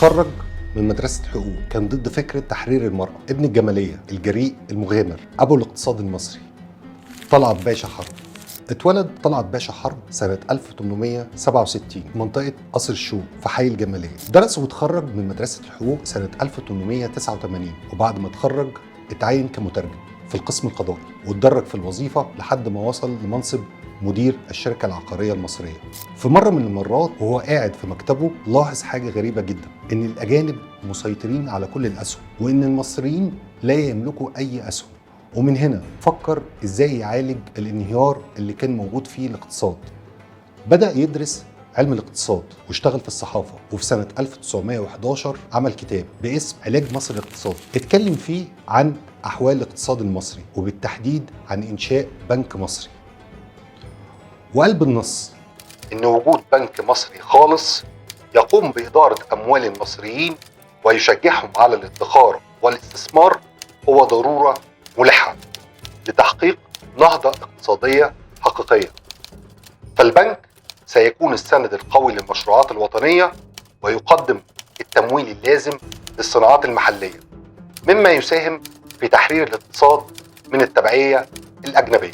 اتخرج من مدرسة حقوق، كان ضد فكرة تحرير المرأة، ابن الجمالية الجريء المغامر، أبو الاقتصاد المصري، طلعت باشا حرب. اتولد طلعت باشا حرب سنة 1867 في منطقة قصر الشوق في حي الجمالية. درس واتخرج من مدرسة الحقوق سنة 1889، وبعد ما اتخرج اتعين كمترجم في القسم القضائي، واتدرج في الوظيفة لحد ما وصل لمنصب مدير الشركة العقارية المصرية. في مرة من المرات وهو قاعد في مكتبه لاحظ حاجة غريبة جدا، إن الأجانب مسيطرين على كل الأسهم، وإن المصريين لا يملكوا أي أسهم. ومن هنا فكر إزاي يعالج الانهيار اللي كان موجود فيه الاقتصاد. بدأ يدرس علم الاقتصاد واشتغل في الصحافة، وفي سنة 1911 عمل كتاب باسم علاج مصر الاقتصادي، اتكلم فيه عن أحوال الاقتصاد المصري، وبالتحديد عن إنشاء بنك مصري. وقال بالنص إن وجود بنك مصري خالص يقوم بإدارة أموال المصريين ويشجعهم على الادخار والاستثمار هو ضرورة ملحة لتحقيق نهضة اقتصادية حقيقية. فالبنك سيكون السند القوي للمشروعات الوطنية، ويقدم التمويل اللازم للصناعات المحلية، مما يساهم في تحرير الاقتصاد من التبعية الأجنبية.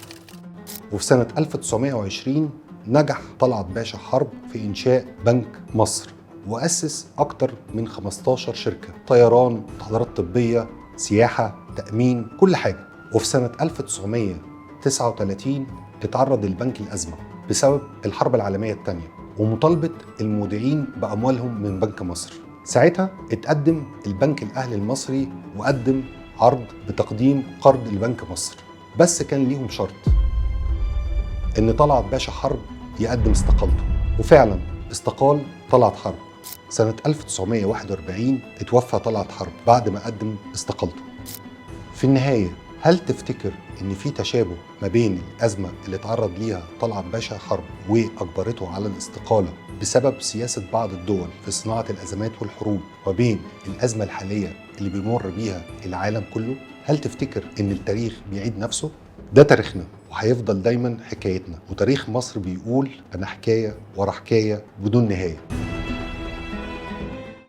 وفي سنة 1920 نجح طلعت باشا حرب في إنشاء بنك مصر، وأسس أكتر من 15 شركة: طيران، تحضيرات طبية، سياحة، تأمين، كل حاجة. وفي سنة 1939 اتعرض البنك لأزمة بسبب الحرب العالمية الثانية ومطالبة المودعين بأموالهم من بنك مصر. ساعتها اتقدم البنك الأهلي المصري وقدم عرض بتقديم قرض لبنك مصر، بس كان ليهم شرط، إن طلعت باشا حرب يقدم استقالته. وفعلا استقال طلعت حرب. سنة 1941 اتوفى طلعت حرب بعد ما قدم استقالته. في النهاية، هل تفتكر إن في تشابه ما بين الأزمة اللي اتعرض ليها طلعت باشا حرب وأجبرته على الاستقالة بسبب سياسة بعض الدول في صناعة الأزمات والحروب، وبين الأزمة الحالية اللي بيمر بيها العالم كله؟ هل تفتكر إن التاريخ بيعيد نفسه؟ ده تاريخنا وهيفضل دايما حكايتنا، وتاريخ مصر بيقول أنا حكاية ورا حكاية بدون نهاية.